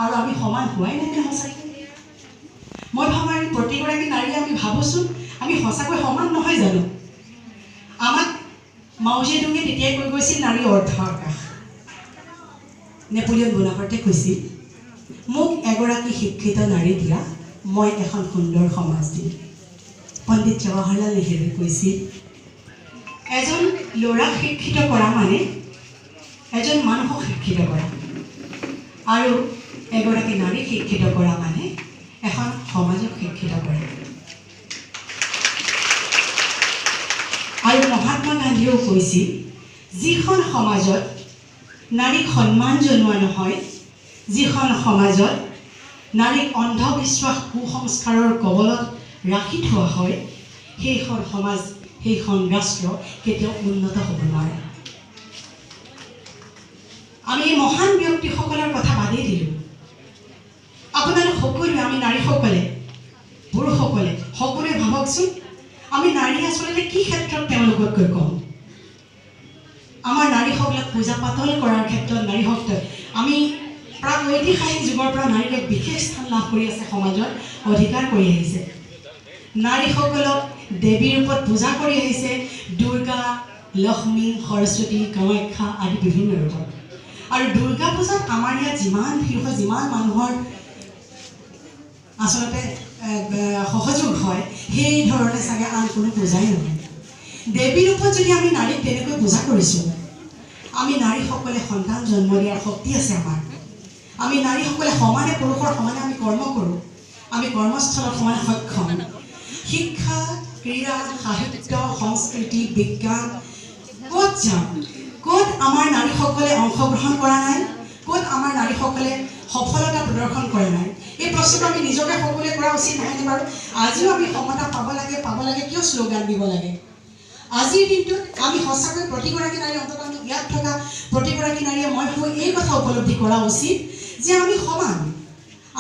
আৰু আমি সমান হোৱাই নাই সঁচাকৈ মই ভাবোঁ আমি প্ৰতিগৰাকী নাৰীয়ে আমি ভাবোঁচোন আমি সঁচাকৈ সমান নহয় জানো আমাক মাও জেডুঙে তেতিয়াই কৈ গৈছিল নাৰী অৰ্ধৰ আকাশ নেপোলিয়ন বোনাপাৰ্টে কৈছিল মোক এগৰাকী শিক্ষিত নাৰী দিয়া মই এখন সুন্দৰ সমাজ দিম পণ্ডিত জৱাহৰলাল নেহৰুৱে কৈছিল এজন ল'ৰাক শিক্ষিত কৰা মানে এজন মানুহক শিক্ষিত কৰা আৰু এগৰাকী নাৰীক শিক্ষিত কৰা মানে এখন সমাজক শিক্ষিত কৰা আৰু মহাত্মা গান্ধীয়েও কৈছিল যিখন সমাজত নাৰীক সন্মান জনোৱা নহয় যিখন সমাজত নাৰীক অন্ধবিশ্বাস কুসংস্কাৰৰ কবলত ৰাখি থোৱা হয় সেইখন সমাজ সেইখন ৰাষ্ট্ৰ কেতিয়াও উন্নত হ'ব নোৱাৰে আমি এই মহান ব্যক্তিসকলৰ কথা বাদেই দিলোঁ আপোনালোক সকলোৱে আমি নাৰীসকলে পুৰুষসকলে সকলোৱে ভাবকচোন আমি নাৰী আচলতে কি ক্ষেত্ৰত তেওঁলোকতকৈ কম আমাৰ নাৰীসকলক পূজা পাতল কৰাৰ ক্ষেত্ৰত নাৰীসকল আমি প্ৰাক ঐতিহাসিক যুগৰ পৰা নাৰীক এক বিশেষ স্থান লাভ কৰি আছে সমাজত অধিকাৰ কৰি আহিছে নাৰীসকলক দেৱী ৰূপত পূজা কৰি আহিছে দুৰ্গা লক্ষ্মী সৰস্বতী কামাখ্যা আদি বিভিন্ন ৰূপত আৰু দুৰ্গা পূজাত আমাৰ ইয়াত যিমান ভিৰ হয় যিমান মানুহৰ আচলতে সহযোগ হয় সেই ধৰণে চাগে আন কোনো পূজাই নহয় দেৱী ৰূপত যদি আমি নাৰীক তেনেকৈ পূজা কৰিছোঁ আমি নাৰীসকলে সন্তান জন্ম দিয়াৰ শক্তি আছে আমাৰ আমি নাৰীসকলে সমানে পুৰুষৰ সমানে আমি কৰ্ম কৰোঁ আমি কৰ্মস্থলত সমানে সক্ষম শিক্ষা ক্ৰীড়া সাহিত্য সংস্কৃতি বিজ্ঞান ক'ত যাম ক'ত আমাৰ নাৰীসকলে অংশগ্ৰহণ কৰা নাই ক'ত আমাৰ নাৰীসকলে সফলতা প্ৰদৰ্শন কৰা নাই এই প্ৰশ্নটো আমি নিজকে সকলোৱে কৰা উচিত নহয়নে বাৰু আজিও আমি সমতা পাব লাগে কিয় শ্লোগান দিব লাগে আজিৰ দিনটোত আমি সঁচাকৈ প্ৰতিগৰাকী নাৰী অন্তত আমি ইয়াত থকা প্ৰতিগৰাকী নাৰীয়ে মই ভাবোঁ এই কথা উপলব্ধি কৰা উচিত যে আমি সমান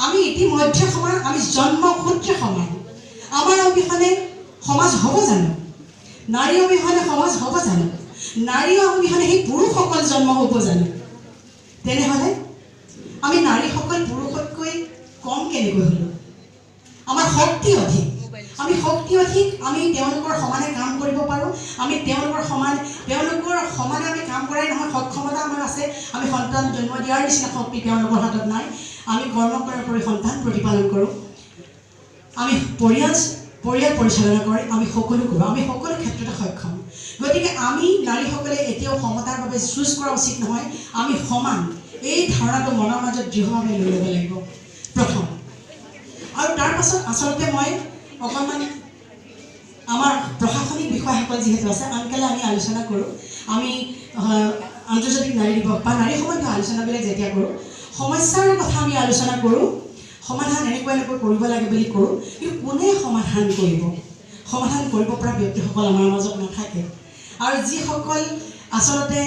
আমি ইতিমধ্যে সমান আমি জন্মসূত্ৰে সমান আমাৰ অবিহনে সমাজ হ'ব জানো নাৰী অবিহনে সমাজ হ'ব জানো নাৰী অবিহনে সেই পুৰুষসকল জন্ম হ'ব জানো তেনেহ'লে আমি নাৰীসকল পুৰুষতকৈ কম কেনেকৈ হ'লোঁ আমাৰ শক্তি অধিক আমি শক্তি অধিক আমি তেওঁলোকৰ সমানে কাম কৰিব পাৰোঁ আমি তেওঁলোকৰ সমানে আমি কাম কৰাই নহয় সক্ষমতা আমাৰ আছে আমি সন্তান জন্ম দিয়াৰ নিচিনা শক্তি তেওঁলোকৰ হাতত নাই আমি কৰ্ম কৰাৰ কৰি সন্তান প্ৰতিপালন কৰোঁ আমি পৰিয়াল পৰিচালনা কৰি আমি সকলো কৰোঁ আমি সকলো ক্ষেত্ৰতে সক্ষম গতিকে আমি নাৰীসকলে এতিয়াও সমতাৰ বাবে যুঁজ কৰা উচিত নহয় আমি সমান এই ধাৰণাটো মনৰ মাজত দৃঢ়ভাৱে লৈ ল'ব লাগিব প্ৰথম আৰু তাৰ পাছত আচলতে মই অকণমান আমাৰ প্ৰশাসনিক বিষয়াসকল যিহেতু আছে আনকালে আমি আলোচনা কৰোঁ আমি আন্তৰ্জাতিক নাৰী দিৱস বা নাৰী সম্বন্ধীয় আলোচনাবিলাক যেতিয়া কৰোঁ সমস্যাৰ কথা আমি আলোচনা কৰোঁ সমাধান এনেকৈ কৰিব লাগে বুলি কৰোঁ কিন্তু কোনে সমাধান কৰিব পৰা ব্যক্তিসকল আমাৰ মাজত নাথাকে আৰু যিসকল আচলতে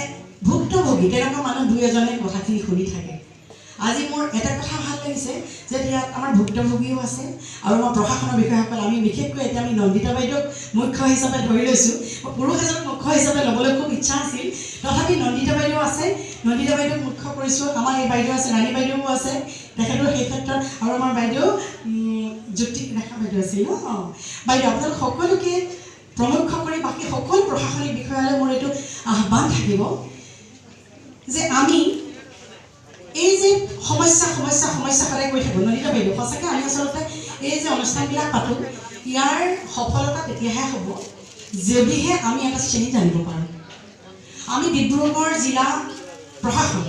ভুক্তভোগী তেনেকুৱা মানুহ দুই এজনে কথাখিনি শুনি থাকে আজি মোৰ এটা কথা ভাল লাগিছে যে ইয়াত আমাৰ ভুক্তভোগীও আছে আৰু মই প্ৰশাসনৰ বিষয়াসকল আমি বিশেষকৈ এতিয়া আমি নন্দিতা বাইদেউক মুখ্য হিচাপে ধৰি লৈছোঁ পুৰুষ এজনক মুখ্য হিচাপে ল'বলৈ খুব ইচ্ছা আছিল তথাপি নন্দিতা বাইদেউ আছে নন্দিতা বাইদেউক মুখ্য কৰিছোঁ আমাৰ এই বাইদেউ আছে ৰাণী বাইদেউও আছে তেখেতৰ সেই ক্ষেত্ৰত আৰু আমাৰ বাইদেউ জ্যোতি ৰেখা বাইদেউ আছিল বাইদেউ আপোনালোক সকলোকে প্ৰমুখ্য কৰি বাকী সকলো প্ৰশাসনিক বিষয়ালৈ মোৰ এইটো আহ্বান থাকিব যে আমি এই যে সমস্যা সদায় কৈ থাকোঁ নন্দিতা বাইদেউ সঁচাকৈ আমি আচলতে এই যে অনুষ্ঠানবিলাক পাতোঁ ইয়াৰ সফলতা তেতিয়াহে হ'ব যদিহে আমি এটা শ্ৰেণী জানিব পাৰোঁ আমি ডিব্ৰুগড় জিলা প্ৰশাসন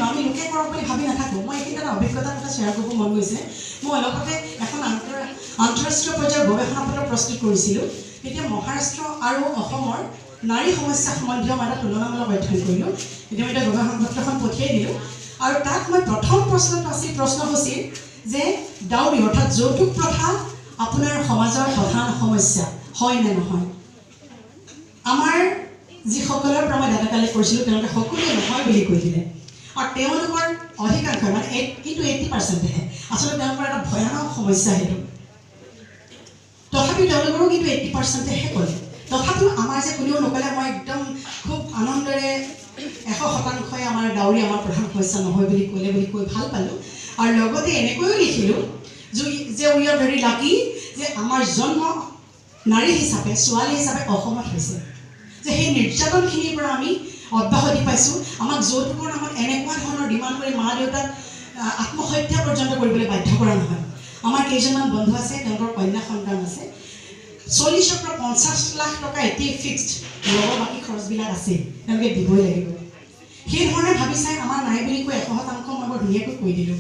আমি লোকে কৰক বুলি ভাবি নাথাকোঁ মই এইখিনি এটা অভিজ্ঞতাৰ কথা শ্বেয়াৰ কৰিব মন গৈছে মই অলপতে এখন আন্তঃৰাষ্ট্ৰীয় পৰ্যায়ৰ গৱেষণা পত্ৰ প্ৰস্তুত কৰিছিলোঁ তেতিয়া মহাৰাষ্ট্ৰ আৰু অসমৰ নাৰী সমস্যা সম্বন্ধীয় মই এটা তুলনামূলক অধ্যয়ন কৰিলোঁ ইতিমধ্যে গৱেষণা পত্ৰখন পঠিয়াই দিলোঁ আৰু তাত মই প্ৰথম প্ৰশ্নসূচীৰ যে ডাউৰি অৰ্থাৎ যৌতুক প্ৰথা আপোনাৰ সমাজৰ প্ৰধান সমস্যা হয় নে নহয় আমাৰ যিসকলৰ পৰা মই ডাটা কালেক্ট কৰিছিলোঁ তেওঁলোকে সকলোৱে নহয় বুলি কৈ দিলে আৰু তেওঁলোকৰ অধিকাংশ মানে কিন্তু 80%হে আচলতে তেওঁলোকৰ এটা ভয়ানক সমস্যা সেইটো তথাপিও তেওঁলোকৰো কিন্তু 80%হে ক'লে তথাপিও আমাৰ যে কোনেও নক'লে মই একদম খুব আনন্দৰে 100% আমাৰ ডাউৰি আমাৰ প্ৰধান সমস্যা নহয় বুলি কৈ ভাল পালোঁ আৰু লগতে এনেকৈও লিখিলোঁ যে উই আৰ ভেৰি লাকি যে আমাৰ জন্ম নাৰী হিচাপে ছোৱালী হিচাপে অসমত হৈছে যে সেই নিৰ্যাতনখিনিৰ পৰা আমি অব্যাহতি পাইছোঁ আমাক যৌতুকৰ নামত এনেকুৱা ধৰণৰ ডিমাণ্ড কৰি মা দেউতাক আত্মহত্যা পৰ্যন্ত কৰিবলৈ বাধ্য কৰা নহয় আমাৰ কেইজনমান বন্ধু আছে তেওঁলোকৰ কন্যা সন্তান আছে 40 পৰা 50 লাখ টকা এতিয়াই ফিক্সড লগৰ বাকী খৰচবিলাক আছে তেওঁলোকে দিবই লাগিব সেই ধৰণে ভাবি চাই আমাৰ নাই বুলি কৈ 100% মই বৰ ধুনীয়াকৈ কৈ দিলোঁ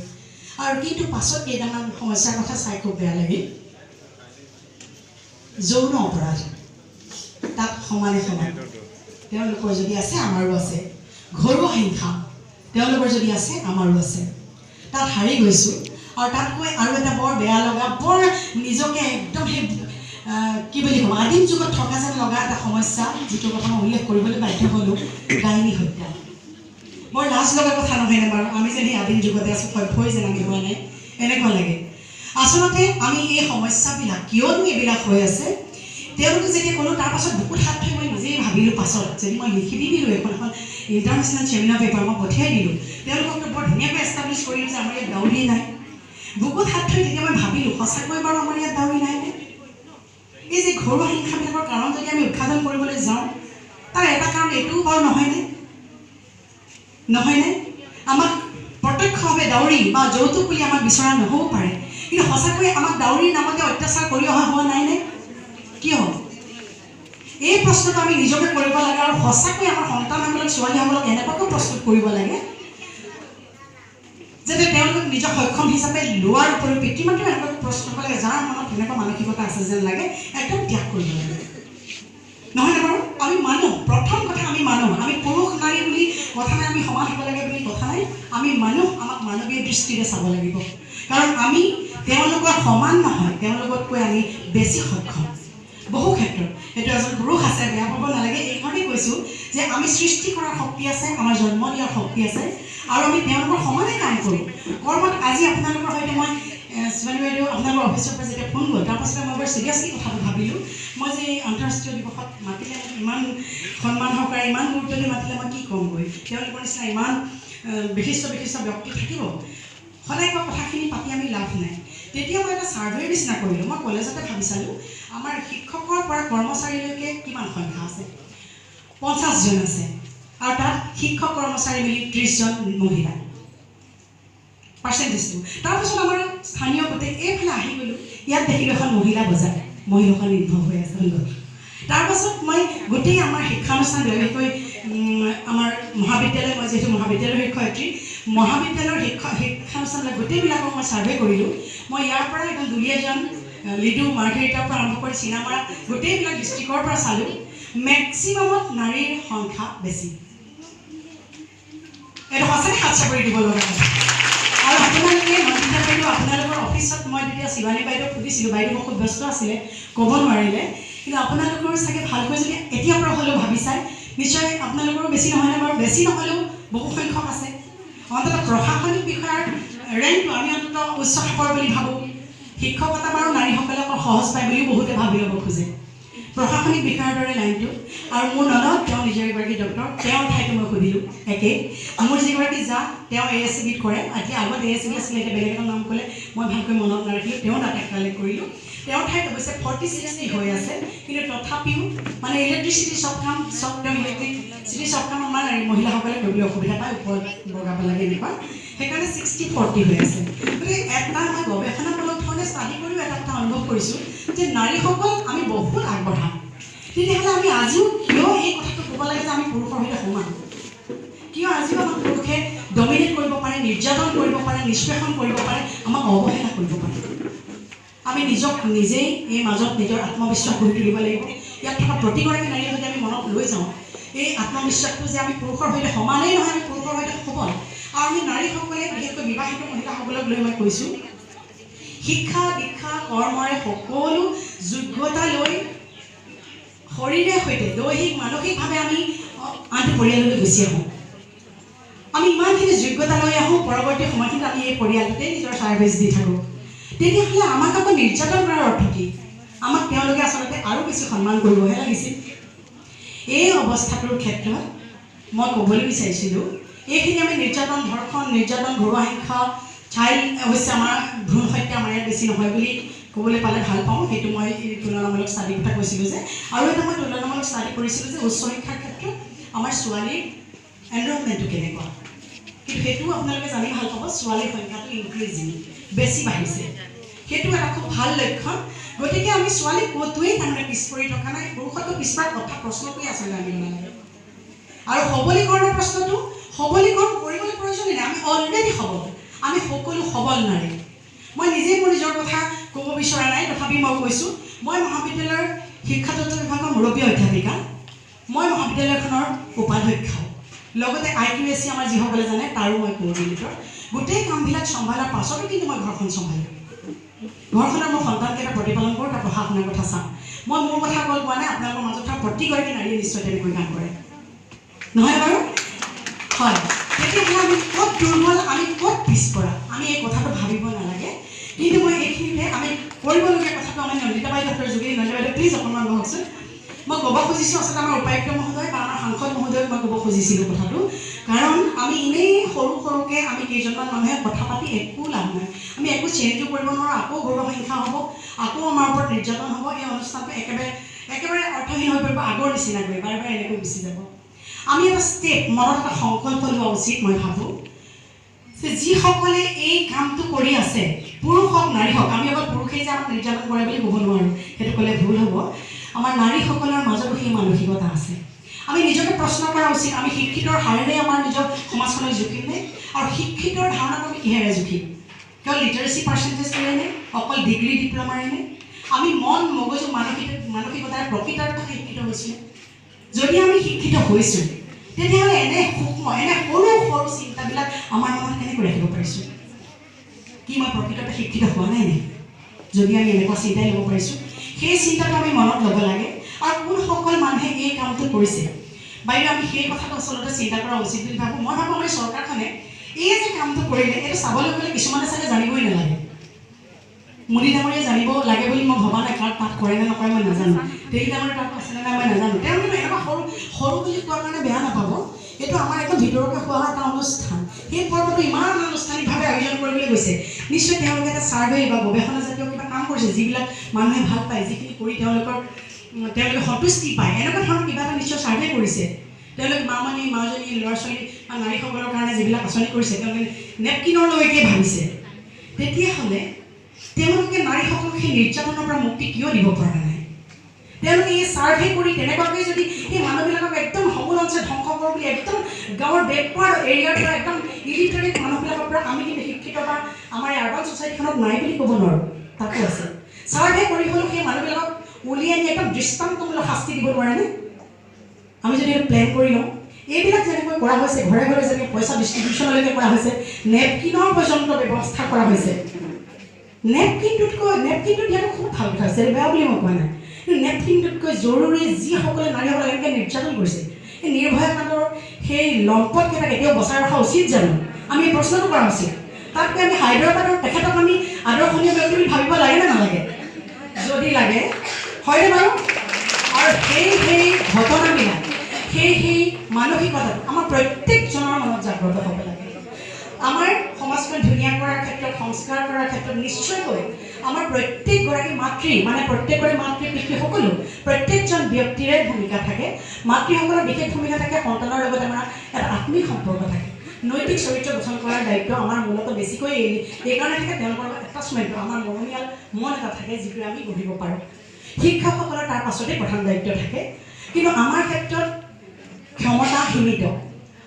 আৰু কিন্তু পাছত কেইটামান সমস্যাৰ কথা চাই খুব বেয়া লাগিল যৌন অপৰাধ তাত সমানে সমান তেওঁলোকৰ যদি আছে আমাৰো আছে ঘৰুৱা হিংসা তেওঁলোকৰ যদি আছে আমাৰো আছে তাত হাৰি গৈছোঁ আৰু তাতকৈ আৰু এটা বৰ বেয়া লগা বৰ নিজকে একদম সেই কি বুলি ক'ম আদিম যুগত থকা যেন লগা এটা সমস্যা যিটো কথা মই উল্লেখ কৰিবলৈ বাধ্য হ'লোঁ ডাইনী হত্যা বৰ লাজ লগা কথা নহয়নে বাৰু আমি যেন সেই আদিম যুগতে আছোঁ সভ্যই যেন আমি হোৱা নাই এনেকুৱা লাগে আচলতে আমি এই সমস্যাবিলাক কিয়নো এইবিলাক হৈ আছে তেওঁলোকে যেতিয়া ক'লোঁ তাৰ পাছত বুকুত হাত থৈ মই নিজেই ভাবিলোঁ পাছত যদি মই লিখি দি দিলোঁ এখন ইণ্টাৰনেশ্যনেল চেমিনাৰ পেপাৰ মই পঠিয়াই দিলোঁ তেওঁলোকক বৰ ধুনীয়াকৈ এষ্টাব্লিছ কৰিলোঁ যে আমাৰ ইয়াত ডাউৰি নাই বুকুত হাত থৈ তেতিয়া মই ভাবিলোঁ সঁচাকৈ বাৰু আমাৰ ইয়াত ডাউৰি নাই এই যে ঘৰুৱা হিংসাবিলাকৰ কাৰণ যদি আমি উৎসাদন কৰিবলৈ যাওঁ তাৰ এটা কাৰণ এইটোও বাৰু নহয়নে আমাক প্ৰত্যক্ষভাৱে ডাউৰি বা যৌতুক বুলি আমাক বিচৰা নহ'ব পাৰে কিন্তু সঁচাকৈ আমাক ডাউৰিৰ নামতে অত্যাচাৰ কৰি অহা হোৱা নাইনে কিয় এই প্ৰশ্নটো আমি নিজকে কৰিব লাগে আৰু সঁচাকৈ আমাৰ সন্তানসকলক ছোৱালীসকলক এনেকুৱাকৈ প্ৰস্তুত কৰিব লাগে যাতে তেওঁলোকক নিজৰ সক্ষম হিচাপে লোৱাৰ উপৰিও পিতৃ মাতৃও এনেকুৱা প্ৰশ্ন কৰিব লাগে যাৰ মনত তেনেকুৱা মানসিকতা আছে যেন লাগে একদম ত্যাগ কৰিব লাগে নহয়নে বাৰু আমি মানুহ প্ৰথম কথা আমি মানুহ আমি পুৰুষ নাৰী বুলি কথা নাই আমি সমান হ'ব লাগে বুলি কথা নাই আমি মানুহ আমাক মানৱীয় দৃষ্টিৰে চাব লাগিব কাৰণ আমি তেওঁলোকৰ সমান নহয় তেওঁলোকতকৈ আমি বেছি সক্ষম বহু ক্ষেত্ৰত এইটো এজন পুৰুষ আছে বেয়া পাব নালাগে এইকাৰণেই কৈছোঁ যে আমি সৃষ্টি কৰাৰ শক্তি আছে আমাৰ জন্ম দিয়াৰ শক্তি আছে আৰু আমি তেওঁলোকৰ সমানে কাম কৰোঁ কৰ্মত আজি আপোনালোকৰ সৈতে মই শিৱানী বাইদেউ আপোনালোকৰ অফিচৰ পৰা যেতিয়া ফোন গ'ল তাৰপাছতে মই বৰ চিৰিয়াছলি কথাটো ভাবিলোঁ মই যে এই আন্তঃৰাষ্ট্ৰীয় দিৱসত মাতিলে ইমান সন্মান সহকাৰে ইমান গুৰুত্ব দি মাতিলে মই কি ক'মগৈ তেওঁলোকৰ নিচিনা ইমান বিশিষ্ট ব্যক্তি থাকিব সদায় কোৱা কথাখিনি পাতি আমি লাভ নাই তেতিয়া মই এটা ছাৰ্ভেৰ নিচিনা কৰিলোঁ মই কলেজতে ভাবি চালোঁ আমাৰ শিক্ষকৰ পৰা কৰ্মচাৰীলৈকে কিমান সংখ্যা আছে 50 জন আছে আৰু তাত শিক্ষক কৰ্মচাৰী মিলি 30 জন মহিলা পাৰ্চেণ্টেজটো তাৰপিছত আমাৰ স্থানীয় গোটেই এইফালে আহি গ'লোঁ ইয়াত দেখিলোঁ এখন মহিলা বজাৰ মহিলাখন নিৰ্ভৰ হৈ আছে তাৰপাছত মই গোটেই আমাৰ শিক্ষানুষ্ঠান বিশেষকৈ আমাৰ মহাবিদ্যালয় মই যিহেতু মহাবিদ্যালয়ৰ শিক্ষয়িত্ৰী মহাবিদ্যালয়ৰ শিক্ষানুষ্ঠানবিলাক গোটেইবিলাকক মই ছাৰ্ভে কৰিলোঁ মই ইয়াৰ পৰা একদম দুলীয়াজন লিডু মাৰ্ঘেৰিটাৰ পৰা আৰম্ভ কৰি চিনামাৰা গোটেইবিলাক ডিষ্ট্ৰিক্টৰ পৰা চালোঁ মেক্সিমামত নাৰীৰ সংখ্যা বেছি এইটো সঁচাকৈ হাত চাপৰি দিব লগা আৰু আপোনালোকে মন্ত্ৰীতা বাইদেউ আপোনালোকৰ অফিচত মই তেতিয়া শিৱানী বাইদেউক সুধিছিলোঁ বাইদেউ মই খুব ব্যস্ত আছিলে ক'ব নোৱাৰিলে কিন্তু আপোনালোকৰ চাগে ভালকৈ যদি এতিয়াৰ পৰা হ'লেও ভাবি চাই নিশ্চয় আপোনালোকৰো বেছি নহয়নে বাৰু বেছি নহ'লেও বহু সংখ্যক আছে অন্ততঃ প্ৰশাসনিক বিষয়াৰ ৰেংকটো আমি অন্ততঃ উচ্চ খাপৰ বুলি ভাবোঁ শিক্ষকতা বাৰু নাৰীসকলে অকল সহজ পায় বুলিও বহুতে ভাবি ল'ব খোজে প্ৰশাসনিক বিষয়াৰ দৰে লাইনটো আৰু মোৰ ননদ তেওঁ নিজৰ এগৰাকী ডক্টৰ তেওঁৰ ঠাইটো মই সুধিলোঁ একে মোৰ যিগৰাকী যা তেওঁ ASCBত কৰে এতিয়া আগত ASCB আছিলে এতিয়া বেলেগ এটা নাম ক'লে মই ভালকৈ মনত নাৰাখিলোঁ তেওঁ ডাটা কালেক্ট কৰিলোঁ তেওঁৰ ঠাইত অৱশ্যে 40-60 হৈ আছে কিন্তু তথাপিও মানে ইলেক্ট্ৰিচিটি চব কাম তেওঁ ইলেক্ট্ৰিচিটি চব কাম আমাৰ মহিলাসকলে কৰিবলৈ অসুবিধা পায় ওপৰত বগাব লাগে এনেকুৱা সেইকাৰণে 60-40 হৈ আছে গতিকে এটা মই গৱেষণামূলক ধৰণে ষ্টাডি কৰিও এটা কথা অনুভৱ কৰিছোঁ যে নাৰীসকল আমি বহুত আগবঢ়া তেতিয়াহ'লে আমি আজিও কিয় এই কথাটো ক'ব লাগে যে আমি পুৰুষৰ সৈতে সমান কিয় আজিও আমাক পুৰুষে ডমিনেট কৰিব পাৰে নিৰ্যাতন কৰিব পাৰে নিষ্পেষণ কৰিব পাৰে আমাক অৱহেলা কৰিব পাৰে আমি নিজক নিজেই এই মাজত নিজৰ আত্মবিশ্বাস গঢ়ি তুলিব লাগিব ইয়াত থকা প্ৰতিগৰাকী নাৰীয়ে যদি আমি মনত লৈ যাওঁ এই আত্মবিশ্বাসটো যে আমি পুৰুষৰ সৈতে সমানেই নহয় আমি পুৰুষৰ সৈতে সবল আৰু আমি নাৰীসকলে বিশেষকৈ বিবাহিত মহিলাসকলক লৈ মই কৈছোঁ শিক্ষা দীক্ষা কৰ্মৰে সকলো যোগ্যতা লৈ শৰীৰে সৈতে দৈহিক মানসিকভাৱে আমি আনটো পৰিয়াললৈ গুচি আহোঁ আমি ইমানখিনি যোগ্যতা লৈ আহোঁ পৰৱৰ্তী সময়খিনিত আমি এই পৰিয়ালটোতে নিজৰ ছাৰ্ভিচ দি থাকোঁ তেতিয়াহ'লে আমাক আকৌ নিৰ্যাতন কৰাৰ অৰ্থ কি আমাক তেওঁলোকে আচলতে আৰু বেছি সন্মান কৰিবহে লাগিছিল এই অৱস্থাটোৰ ক্ষেত্ৰত মই ক'বলৈ বিচাৰিছিলোঁ এইখিনি আমি নিৰ্যাতন ধৰ্ষণ নিৰ্যাতন ঘৰুৱা হিংসা চাইল্ড অৱশ্যে আমাৰ ভ্ৰূণ হত্যা আমাৰ ইয়াত বেছি নহয় বুলি ক'বলৈ পালে ভাল পাওঁ সেইটো মই তুলনামূলক ষ্টাডিৰ কথা কৈছিলোঁ যে আৰু এটা মই তুলনামূলক ষ্টাডি কৰিছিলোঁ যে উচ্চ শিক্ষাৰ ক্ষেত্ৰত আমাৰ ছোৱালীৰ এনৰলমেণ্টটো কেনেকুৱা কিন্তু সেইটোও আপোনালোকে জানি ভাল পাব ছোৱালীৰ সংখ্যাটো ইনক্ৰিজিং বেছি বাঢ়িছে সেইটো এটা খুব ভাল লক্ষণ গতিকে আমি ছোৱালী ক'তোৱেই তাৰমানে পিছ পৰি থকা নাই পুৰুষতকৈ পিছ পৰা কথা প্ৰশ্ন কৰি আচলতে আমি নালাগে আৰু সবলীকৰণৰ প্ৰশ্নটো সবলীকৰণ কৰিবলৈ প্ৰয়োজনীয় নাই আমি অলৰেডি সবল আমি সকলো সবল নাৰী মই নিজেই মোৰ নিজৰ কথা ক'ব বিচৰা নাই তথাপি মই কৈছোঁ মই মহাবিদ্যালয়ৰ শিক্ষাতত্ত্ব বিভাগৰ মুৰব্বী অধ্যাপিকা মই মহাবিদ্যালয়খনৰ উপাধ্যক্ষ লগতে IQAC আমাৰ যিসকলে জানে তাৰো মই কোঅৰ্ডিনেটৰ গোটেই কামবিলাক চম্ভালাৰ পাছতো কিন্তু মই ঘৰখন চম্ভালোঁ ঘৰখনৰ মোৰ সন্তানকেইটা প্ৰতিপালন কৰোঁ তাৰ পঢ়া শুনাৰ কথা চাওঁ মই মোৰ কথা অকল কোৱা নাই আপোনালোকৰ মাজত থকা প্ৰতিগৰাকী নাৰীয়ে নিশ্চয় তেনেকৈ কাম কৰে নহয় বাৰু হয় তেতিয়াহ'লে আমি ক'ত দুৰ্বল আমি ক'ত পিছপৰা আমি এই কথাটো ভাবিব নালাগে কিন্তু মই এইখিনিতে আমি কৰিবলগীয়া কথাটো আমি নন্দিতা বাইদেউৰ যোগেদি নন্দিতা বাইদেউ প্লিজ অকণমান বহকচোন মই ক'ব খুজিছোঁ আচলতে আমাৰ উপায়ুক্ত মহোদয় বা আমাৰ সাংসদ মহোদয়ক মই ক'ব খুজিছিলোঁ কথাটো কাৰণ আমি এনেই সৰুকৈ আমি কেইজনমান মানুহে কথা পাতি একো লাভ নাই আমি একো চেঞ্জো কৰিব নোৱাৰোঁ আকৌ ঘৰুৱা হিংসা হ'ব আকৌ আমাৰ ওপৰত নিৰ্যাতন হ'ব এই অনুষ্ঠানটো একেবাৰে অৰ্থহীন হৈ পৰিব আগৰ নিচিনাকৈ বাৰে বাৰে এনেকৈ গুচি যাব আমি এটা ষ্টেপ মনত এটা সংকল্প লোৱা উচিত মই ভাবোঁ যে যিসকলে এই কামটো কৰি আছে পুৰুষ হওক নাৰী হওক আমি অকল পুৰুষেই যে আমাক নিৰ্যাতন কৰে বুলি ক'ব নোৱাৰোঁ সেইটো ক'লে ভুল হ'ব আমাৰ নাৰীসকলৰ মাজতো সেই মানসিকতা আছে আমি নিজকে প্ৰশ্ন কৰা উচিত আমি শিক্ষিতৰ হাৰেৰে আমাৰ নিজৰ সমাজখনক জুখিমনে আৰু শিক্ষিতৰ ধাৰণাটো আমি কিহেৰে জুখিম কেৱল লিটাৰেচি পাৰ্চেণ্টেজটোৱেনে অকল ডিগ্ৰী ডিপ্ল'মাৰেনে আমি মন মগজু মানসিকতাৰ প্ৰকৃতাৰ্থত শিক্ষিত হৈছোঁ যদি আমি শিক্ষিত হৈছোঁ তেতিয়াহ'লে এনে সূক্ষ্ম এনে সৰু সৰু চিন্তাবিলাক আমাৰ মনত কেনেকৈ ৰাখিব পাৰিছোঁ কি মই প্ৰকৃততে শিক্ষিত হোৱা নাই নে যদি আমি এনেকুৱা চিন্তাই ল'ব পাৰিছোঁ সেই চিন্তাটো আমি মনত ল'ব লাগে আৰু কোনসকল মানুহে এই কামটো কৰিছে বাইদেউ আমি সেই কথাটো আচলতে চিন্তা কৰা উচিত বুলি ভাবোঁ মই ভাবোঁ আমাৰ চৰকাৰখনে এই যে কামটো কৰিলে এইটো চাবলৈ গ'লে কিছুমানে চাগে জানিবই নালাগে মুনি ডাঙৰীয়ে জানিব লাগে বুলি মই ভবা নাই কাৰণ তাত কৰে নে নকৰে মই নাজানো তেলি ডাঙৰীয়ে তাত আছে নে নাই মই নাজানো তেওঁলোকে এনেকুৱা সৰু বুলি কোৱাৰ কাৰণে বেয়া নাপাব এইটো আমাৰ একদম ভিতৰকৈ হোৱা এটা অনুষ্ঠান সেই পৰ্বটো ইমান আনুষ্ঠানিকভাৱে আয়োজন কৰিবলৈ গৈছে নিশ্চয় তেওঁলোকে এটা ছাৰ্ভে বা গৱেষণাজাতীয় কিবা কাম কৰিছে যিবিলাক মানুহে ভাল পায় যিখিনি কৰি তেওঁলোকে সন্তুষ্টি পায় এনেকুৱা ধৰণৰ কিবা এটা নিশ্চয় ছাৰ্ভে কৰিছে তেওঁলোকে মাজনী ল'ৰা ছোৱালী বা নাৰীসকলৰ কাৰণে যিবিলাক আঁচনি কৰিছে তেওঁলোকে নেপকিনৰলৈকে ভাবিছে তেতিয়াহ'লে তেওঁলোকে নাৰীসকলক সেই নিৰ্যাতনৰ পৰা মুক্তি কিয় দিব পৰা নাই তেওঁলোকে এই ছাৰ্ভে কৰি তেনেকুৱাকৈ যদি সেই মানুহবিলাকক একদম সমূল অঞ্চল ধ্বংস কৰোঁ বুলি একদম গাঁৱৰ বেকৱাৰ্ড এৰিয়াৰ পৰা একদম ইলিটাৰেট মানুহবিলাকৰ পৰা আমি কিন্তু শিক্ষিত বা আমাৰ এই আৰ্বান ছ'চাইটিখনত নাই বুলি ক'ব নোৱাৰোঁ তাতো আছে ছাৰ্ভে কৰি হ'লেও সেই মানুহবিলাকক উলিয়াই আনি একদম দৃষ্টান্তমূলক শাস্তি দিব নোৱাৰেনে আমি যদি এইটো প্লেন কৰি লওঁ এইবিলাক যেনেকৈ কৰা হৈছে ঘৰে ঘৰে যেনেকৈ পইচা ডিষ্ট্ৰিবিউশ্যনলৈকে কৰা হৈছে নেপকিনৰ পৰ্যন্ত ব্যৱস্থা কৰা হৈছে নেপকিনটো দিয়াটো খুব ভাল কথা হৈছে বেয়া বুলি মই কোৱা নাই কিন্তু নেপকিনটোতকৈ জৰুৰী যিসকলে নাৰীসকলক এনেকৈ নিৰ্যাতন কৰিছে এই নিৰ্ভয়া কাণ্ডৰ সেই লম্পটকেইটাক এতিয়াও বচাই ৰখা উচিত জানো আমি এই প্ৰশ্নটো কৰা উচিত তাতকৈ আমি হায়দৰাবাদৰ তেখেতক আমি আদৰ্শনীয় ব্যক্তি বুলি ভাবিব লাগে নে নালাগে যদি লাগে হয়নে বাৰু আৰু সেই ঘটনাবিলাক সেই মানসিকতাত আমাৰ প্ৰত্যেকজনৰ মনত জাগ্ৰত হ'ব লাগে আমাৰ সমাজখন ধুনীয়া কৰাৰ ক্ষেত্ৰত সংস্কাৰ কৰাৰ ক্ষেত্ৰত নিশ্চয়কৈ আমাৰ প্ৰত্যেকগৰাকী মাতৃ মানে প্ৰত্যেকগৰাকী মাতৃ পিতৃ সকলো প্ৰত্যেকজন ব্যক্তিৰে ভূমিকা থাকে মাতৃসকলৰ বিশেষ ভূমিকা থাকে সন্তানৰ লগত আমাৰ এটা আত্মিক সম্পৰ্ক থাকে নৈতিক চৰিত্ৰ গঠন কৰাৰ দায়িত্ব আমাৰ মূলতঃ বেছিকৈ এইকাৰণে থাকে তেওঁলোকৰ লগত এটাচমেণ্টটো আমাৰ মৰমীয়াল মন এটা থাকে যিটো আমি গঢ়িব পাৰোঁ শিক্ষকসকলৰ তাৰ পাছতে প্ৰধান দায়িত্ব থাকে কিন্তু আমাৰ ক্ষেত্ৰত ক্ষমতা সীমিত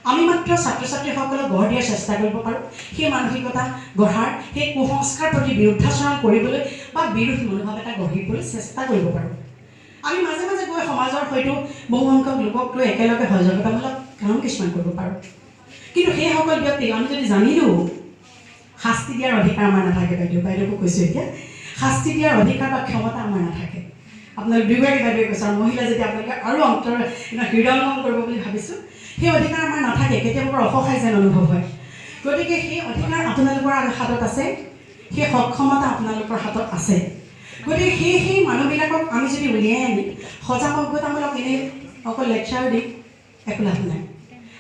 আমি মাত্ৰ ছাত্ৰ ছাত্ৰীসকলক গঢ় দিয়াৰ চেষ্টা কৰিব পাৰোঁ সেই মানসিকতা গঢ়াৰ সেই কুসংস্কাৰ প্ৰতি বিৰুদ্ধাচৰণ কৰিবলৈ বা বিৰোধ মনোভাৱ এটা গঢ়িবলৈ চেষ্টা কৰিব পাৰোঁ আমি মাজে মাজে গৈ সমাজৰ হয়তো বহু সংখ্যক লোকক লৈ একেলগে সহযোগিতামূলক কাম কিছুমান কৰিব পাৰোঁ কিন্তু সেইসকল ব্যক্তি আমি যদি জানিলোঁ শাস্তি দিয়াৰ অধিকাৰ আমাৰ নাথাকে বাইদেউকো কৈছোঁ এতিয়া শাস্তি দিয়াৰ অধিকাৰ বা ক্ষমতা আমাৰ নাথাকে আপোনালোক দুয়োগৰাকী বাইদেৱে কৈছে আৰু মহিলা যদি আপোনালোকে আৰু অন্তৰ হৃদয়ংগম কৰিব বুলি ভাবিছোঁ সেই অধিকাৰ আমাৰ নাথাকে কেতিয়াবা বৰ অসহায় যেন অনুভৱ হয় গতিকে সেই অধিকাৰ আপোনালোকৰ হাতত আছে সেই সক্ষমতা আপোনালোকৰ হাতত আছে গতিকে সেই মানুহবিলাকক আমি যদি উলিয়াই আনি সজাগতামূলক এনেই অকল লেকচাৰ দি একো লাভ নাই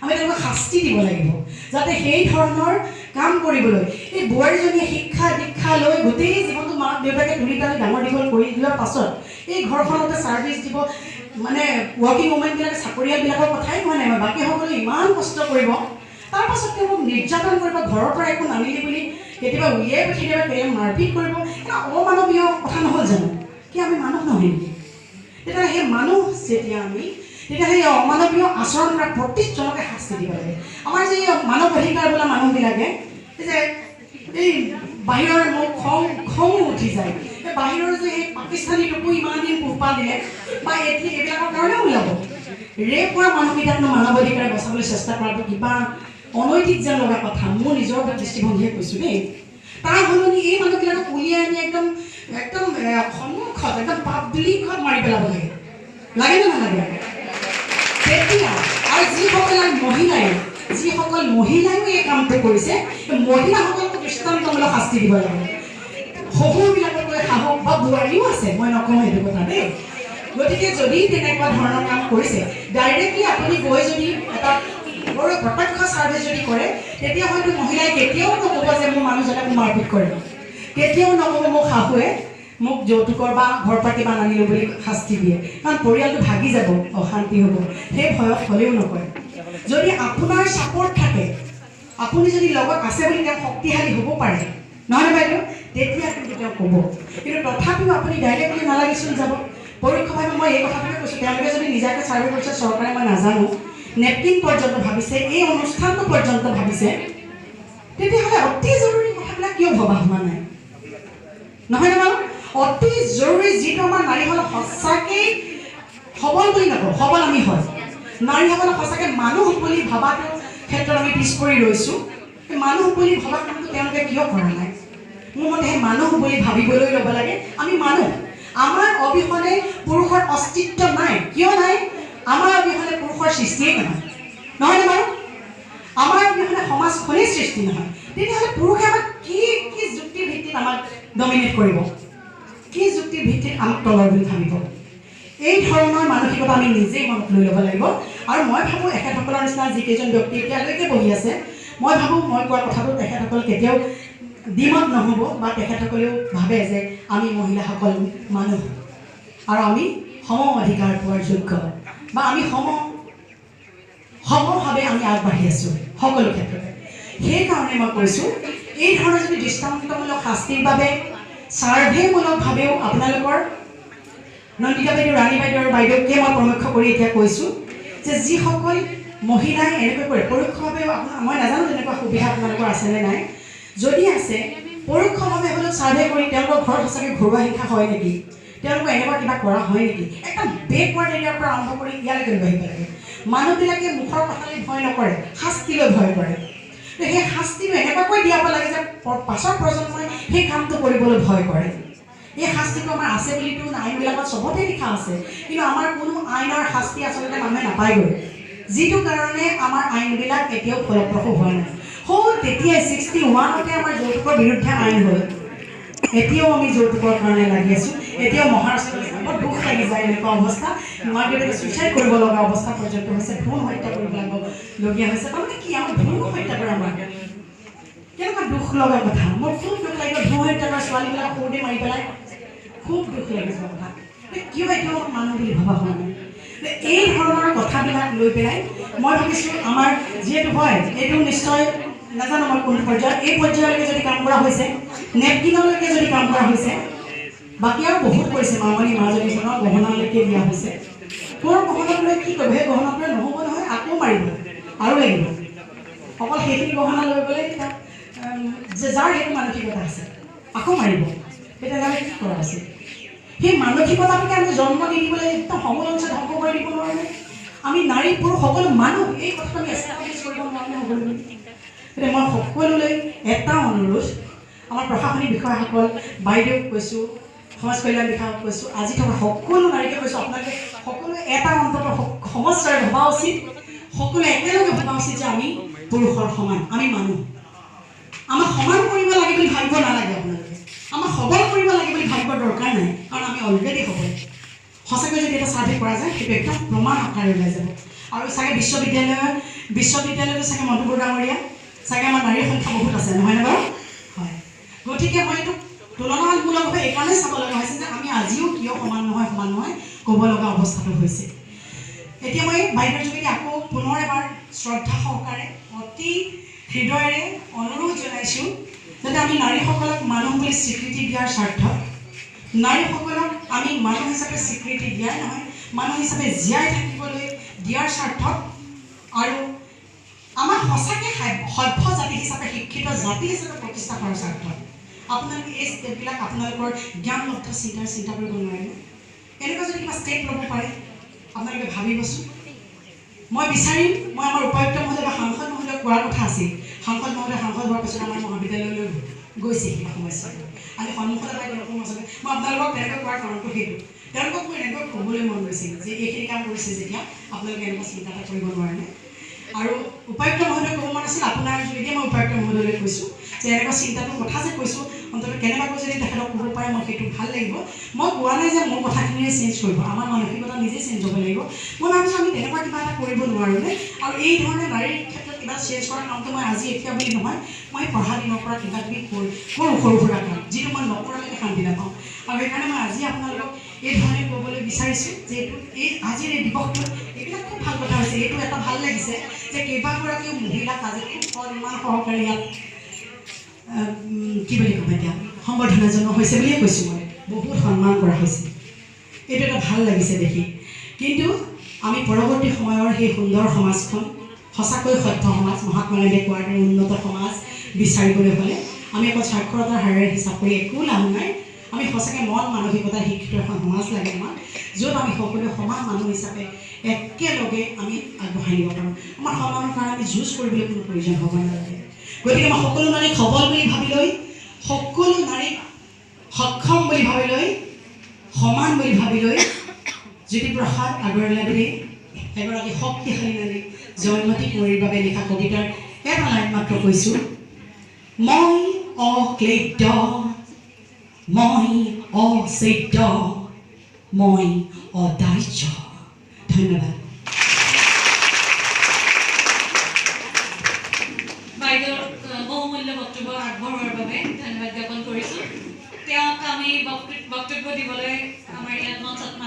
আমি তেওঁলোকক শাস্তি দিব লাগিব যাতে সেই ধৰণৰ কাম কৰিবলৈ এই বোৱাৰীজনীয়ে শিক্ষা দীক্ষা লৈ গোটেই জীৱনটো মাক দেউতাকে তুলি তালি ডাঙৰ দীঘল কৰি দিয়াৰ পাছত এই ঘৰখনতে ছাৰ্ভিচ দিব মানে ৱৰ্কিং ওমেনবিলাকে চাকৰিয়ালবিলাকৰ কথাই কোৱা নাই বাকীসকলে ইমান কষ্ট কৰিব তাৰপাছত তেওঁলোকক নিৰ্যাতন কৰিব ঘৰৰ পৰা একো নানিলে বুলি কেতিয়াবা উলিয়াই পঠিয়াই দিব কেতিয়াবা মাৰপিট কৰিব এটা অমানৱীয় কথা নহ'ল জানো কি আমি মানুহ নহয় নেকি তেতিয়া সেই মানুহ যেতিয়া আমি তেতিয়া সেই অমানৱীয় আচৰণ কৰা প্ৰত্যেকজনকে শাস্তি দিব লাগে আমাৰ যে মানৱ অধিকাৰ বোলা মানুহবিলাকে যে এই বাহিৰৰ মোক খং উঠি যায় এই বাহিৰৰ যে সেই পাকিস্তানী টুকু ইমান দিন পোহপাল দিলে বা এতিয়া এইবিলাকৰ কাৰণে ওলাব ৰেপ কৰা মানুহকেইটাকনো মানৱ অধিকাৰ বচাবলৈ চেষ্টা কৰাটো কিবা অনৈতিক যেন লগা কথা মোৰ নিজৰ দৃষ্টিভংগীয়ে কৈছোঁ দেই তাৰ সলনি এই মানুহবিলাকক উলিয়াই আনি একদম একদম সন্মুখত একদম পাব্লিকত মাৰি পেলাব লাগে নে নালাগে তেতিয়া আৰু যিসকল মহিলায়ো এই কামটো কৰিছে মহিলাসকলক দৃষ্টান্তমূলক শাস্তি দিব লাগে শহুৰবিলাকলৈ সাহস বা বোৱাৰীও আছে মই নকওঁ সেইটো কথা দেই গতিকে যদি তেনেকুৱা ধৰণৰ কাম কৰিছে ডাইৰেক্টলি আপুনি গৈ যদি এটা বৰ প্ৰত্যক্ষ ছাৰ্ভে যদি কৰে তেতিয়া হয়তো মহিলাই কেতিয়াও নক'ব যে মোৰ মানুহজনে মোক মাৰপিট কৰে কেতিয়াও নক'ব মোক শাহুৱে মোক যৌতুকৰ বা ঘৰ পৰা কিবা নানিলোঁ বুলি শাস্তি দিয়ে কাৰণ পৰিয়ালটো ভাগি যাব অশান্তি হ'ব সেই ভয়ত হ'লেও নকয় যদি আপোনাৰ ছাপৰ্ট থাকে আপুনি যদি লগত আছে বুলি তেওঁ শক্তিশালী হ'ব পাৰে নহয়নে বাইদেউ তেতিয়া কিন্তু তেওঁ ক'ব কিন্তু তথাপিও আপুনি ডাইৰেক্টলি নালাগিছিল যাব পৰোক্ষভাৱে মই এই কথাটোকে কৈছোঁ তেওঁলোকে যদি নিজাকৈ ছাৰ্ভে কৰিছে চৰকাৰে মই নাজানো নেপকিন পৰ্যন্ত ভাবিছে এই অনুষ্ঠানটো পৰ্যন্ত ভাবিছে তেতিয়াহ'লে অতি জৰুৰী কথাবিলাক কিয় ভবা হোৱা নাই নহয়নে বাৰু অতি জৰুৰী যিটো আমাৰ নাৰীসকলক সঁচাকৈ সবল বুলি নকওঁ সবল আমি হয় নাৰীসকলক সঁচাকৈ মানুহ বুলি ভবাটোৰ ক্ষেত্ৰত আমি পিছ পৰি ৰৈছোঁ মানুহ বুলি ভবা কামটো তেওঁলোকে কিয় কৰা নাই মোৰ মতে সেই মানুহ বুলি ভাবিবলৈ ল'ব লাগে আমি মানুহ আমাৰ অবিহনে পুৰুষৰ অস্তিত্ব নাই কিয় নাই আমাৰ অবিহনে পুৰুষৰ সৃষ্টিয়েই নহয় নহয়নে বাৰু আমাৰ অবিহনে সমাজখনেই সৃষ্টি নহয় তেতিয়াহ'লে পুৰুষে আমাক কি যুক্তিৰ ভিত্তিত আমাক ডমিনেট কৰিব কি যুক্তিৰ ভিত্তিত আমাক তলৰ বুলি ভাবিব এই ধৰণৰ মানসিকতা আমি নিজেই মনত লৈ ল'ব লাগিব আৰু মই ভাবোঁ এখেতসকলৰ নিচিনা যিকেইজন ব্যক্তি এতিয়ালৈকে বহি আছে মই ভাবোঁ মই কোৱা কথাটো তেখেতসকল কেতিয়াও দ্বিমত নহ'ব বা তেখেতসকলেও ভাবে যে আমি মহিলাসকল মানুহ আৰু আমি সম অধিকাৰ পোৱাৰ যোগ্য বা আমি সমভাৱে আমি আগবাঢ়ি আছোঁ সকলো ক্ষেত্ৰতে সেইকাৰণে মই কৈছোঁ এই ধৰণৰ যদি দৃষ্টান্তমূলক শাস্তিৰ বাবে ছাৰ্ভেমূলকভাৱেও আপোনালোকৰ নন্দিতা বাইদেউ ৰাণী বাইদেউ আৰু বাইদেউকে মই পৰামৰ্শ কৰি এতিয়া কৈছোঁ যে যিসকল মহিলাই এনেকৈ কৰে পৰোক্ষভাৱেও মই নাজানো তেনেকুৱা সুবিধা আপোনালোকৰ আছেনে নাই যদি আছে পৰোক্ষভাৱে হ'লেও ছাৰ্ভে কৰি তেওঁলোকৰ ঘৰত সঁচাকৈ ঘৰুৱা হিংসা হয় নেকি তেওঁলোকৰ এনেকুৱা কিবা কৰা হয় নেকি একদম বেকৱাৰ্ড এৰিয়াৰ পৰা আৰম্ভ কৰি ইয়ালৈকে লৈ আহিব লাগে মানুহবিলাকে মুখৰ কথালৈ ভয় নকৰে শাস্তিলৈ ভয় কৰে সেই শাস্তিটো এনেকুৱাকৈ দিয়াব লাগে যে পাছৰ প্ৰজন্মই সেই কামটো কৰিবলৈ ভয় কৰে এই শাস্তিটো আমাৰ আছে বুলিতো আইনবিলাকত চবতে লিখা আছে কিন্তু আমাৰ কোনো আইনৰ শাস্তি আচলতে মানুহে নাপায়গৈ যিটো কাৰণে আমাৰ আইনবিলাক এতিয়াও ফলপ্ৰসূ হোৱা নাই তেতিয়াই 61তে আমাৰ যৌতুকৰ বিৰুদ্ধে আইন হ'ল এতিয়াও আমি যৌতুকৰ কাৰণে লাগি আছোঁ এতিয়াও মহাৰাষ্ট্ৰত বৰ দুখ লাগি যায় এনেকুৱা অৱস্থা মাক দেউতাকে ছুইচাইড কৰিব লগা অৱস্থা পৰ্যন্ত হৈছে ভ্ৰূণ হত্যা কৰিবলগীয়া হৈছে তাৰমানে কি আমাৰ ভ্ৰূণ হত্যা কৰে আমাৰ কেনেকুৱা দুখ লগা কথা মোৰ খুব দুখ লাগিব ভ্ৰূণ হত্যা কৰা ছোৱালীবিলাক সৰুতে মাৰি পেলাই খুব দুখ লাগিছে কথা কিয় এতিয়াও মানুহ বুলি ভবা হোৱা নাই এই ধৰণৰ কথাবিলাক লৈ পেলাই মই ভাবিছোঁ আমাৰ যিহেতু হয় এইটো নিশ্চয় নাজানো মই কোন পৰ্যায়ত এই পৰ্যায়লৈকে যদি কাম কৰা হৈছে নেপকিনলৈকে যদি কাম কৰা হৈছে বাকী আৰু বহুত কৰিছে মামনি মাজনীজনৰ গহনালৈকে দিয়া হৈছে তোৰ গহনাক লৈ কি কৰিব সেই গহনাক লৈ নহ'ব নহয় আকৌ মাৰিব আৰু লাগিব অকল সেইখিনি গহনা লৈ গ'লে যে যাৰ সেইটো মানসিকতা আছে আকৌ মাৰিব তেতিয়াহ'লে কি কৰা আছে সেই মানসিকতাটোকে আমি জন্ম দি দিবলৈ একদম সমলঞ্চ ধ্বংস কৰি দিব নোৱাৰোঁ আমি নাৰী পুৰুষ সকলো মানুহ এই কথাটো আমি এষ্টাব্লিছ কৰিব নোৱাৰোঁ সকলো গতিকে মই সকলোলৈ এটা অনুৰোধ আমাৰ প্ৰশাসনিক বিষয়াসকল বাইদেউক কৈছোঁ সমাজ কল্যাণ বিষয়াক কৈছোঁ আজি থকা সকলো নাৰীকে কৈছোঁ আপোনালোকে সকলোৱে এটা অন্তত সমস্যাৰে ভবা উচিত সকলোৱে একেলগে ভবা উচিত যে আমি পুৰুষৰ সমান আমি মানুহ আমাক সমান কৰিব লাগে বুলি ভাবিব নালাগে আপোনালোকে আমাক সবল কৰিব লাগে বুলি ভাবিব দৰকাৰ নাই কাৰণ আমি অলৰেডি সবল সঁচাকৈ যদি এটা ছাৰ্ভে কৰা যায় সেইটো একদম প্ৰমাণ আকাৰে ওলাই যাব আৰু চাগে বিশ্ববিদ্যালয়তো চাগে মধুপুৰ ডাঙৰীয়া চাগে আমাৰ নাৰীৰ সংখ্যা বহুত আছে নহয়নে বাৰু হয় গতিকে মই এইটো তুলনামূলকভাৱে এইকাৰণে চাব লগা হৈছে যে আমি আজিও কিয় সমান নহয় ক'ব লগা অৱস্থাটো হৈছে এতিয়া মই বাইদেউৰ যোগেদি আকৌ পুনৰ এবাৰ শ্ৰদ্ধা সহকাৰে অতি হৃদয়েৰে অনুৰোধ জনাইছোঁ যাতে আমি নাৰীসকলক মানুহ বুলি স্বীকৃতি দিয়াৰ স্বাৰ্থত নাৰীসকলক আমি মানুহ হিচাপে স্বীকৃতি দিয়াই নহয় মানুহ হিচাপে জীয়াই থাকিবলৈ দিয়াৰ স্বাৰ্থত আৰু আমাৰ সঁচাকৈ সভ্য জাতি হিচাপে শিক্ষিত জাতি হিচাপে প্ৰতিষ্ঠা কৰাৰ স্বাৰ্থত আপোনালোকে এই ষ্টেপবিলাক আপোনালোকৰ জ্ঞানলব্ধ চিন্তা কৰিব নোৱাৰেনে এনেকুৱা যদি কিবা ষ্টেপ ল'ব পাৰে আপোনালোকে ভাবিবচোন মই বিচাৰিম মই আমাৰ উপায়ুক্ত মহোদয় বা সাংসদ মহোদয়ক কোৱাৰ কথা আছিল সাংসদ হোৱাৰ পিছত আমাৰ মহাবিদ্যালয়লৈ গৈছে সেই সমস্যা আজি সন্মুখত পাই তেওঁলোকৰ মাজতে মই আপোনালোকক তেনেকৈ কোৱাৰ কাৰণটো সেইটো তেওঁলোকক মই এনেকৈ ক'বলৈ মন গৈছিল যে এইখিনি কাম কৰিছে যেতিয়া আপোনালোকে এনেকুৱা চিন্তা এটা কৰিব নোৱাৰেনে আৰু উপায়ুক্ত মহোদয় ক'ব মন আছিল আপোনাৰ যোগেদি মই উপায়ুক্ত মহোদয়লৈ কৈছোঁ যে এনেকুৱা চিন্তাটোৰ কথা যে কৈছোঁ অন্ততঃ কেনেবাকৈ যদি তেখেতক ক'ব পাৰে মই সেইটো ভাল লাগিব মই কোৱা নাই যে মোৰ কথাখিনিয়ে চেঞ্জ কৰিব আমাৰ মানসিকতা নিজেই চেঞ্জ হ'ব লাগিব মই ভাবিছোঁ আমি তেনেকুৱা কিবা এটা কৰিব নোৱাৰোঁনে আৰু এই ধৰণে নাৰীৰ ক্ষেত্ৰত কিবা চেঞ্জ কৰা কামটো মই আজি এতিয়া বুলি নহয় মই পঢ়া দিনৰ পৰা কিবা কিবি কৰোঁ সৰু সুৰা কাম যিটো মই নকৰালৈকে শান্তি নাপাওঁ আৰু সেইকাৰণে মই আজি আপোনালোকক এই ধৰণে ক'বলৈ বিচাৰিছোঁ যে এইটো আজিৰ এই দিৱসটোত এইবিলাক খুব ভাল কথা হৈছে এইটো এটা ভাল লাগিছে যে কেইবাগৰাকীও মহিলাক আজি খুব সন্মান সহকাৰে ইয়াত কি বুলি ক'ম এতিয়া সম্বৰ্ধনা জনোৱা হৈছে বুলিয়ে কৈছোঁ মই বহুত সন্মান কৰা হৈছে এইটো এটা ভাল লাগিছে দেখি কিন্তু আমি পৰৱৰ্তী সময়ৰ সেই সুন্দৰ সমাজখন সঁচাকৈ সভ্য সমাজ মহাত্মা গান্ধীয়ে কোৱাৰ দৰে উন্নত সমাজ বিচাৰিবলৈ হ'লে আমি অকল সাক্ষৰতাৰ হাৰেৰে হিচাপ কৰি একো লাভ নাই আমি সঁচাকৈ মন মানসিকতা শিক্ষিত এখন সমাজ লাগে আমাক য'ত আমি সকলোৱে সমান মানুহ হিচাপে একেলগে আমি আগবঢ়াই নিব পাৰোঁ আমাৰ সন্মানৰ কাৰণে আমি যুঁজ কৰিবলৈ কোনো প্ৰয়োজন হ'ব নালাগে গতিকে মই সকলো নাৰীক সবল বুলি ভাবি লৈ সকলো নাৰীক সক্ষম বুলি ভাবি লৈ সমান বুলি ভাবি লৈ জ্যোতিপ্ৰসাদ আগৰৱালাদেৱে এগৰাকী শক্তিশালী নাৰী জয়মতী কুঁৱৰীৰ বাবে লিখা কবিতাৰ এটা লাইন মাত্ৰ কৈছোঁ মই অক্লেদ্য মই অচেদ্য মই অদাৰ্য ধন্যবাদ বাইদেউৰ বহুমূল্য বক্তব্য আগবঢ়োৱাৰ বাবে ধন্যবাদ জ্ঞাপন কৰিছোঁ তেওঁক আমি বক্তব্য দিবলৈ আমাৰ ইয়াত মঞ্চত মাতি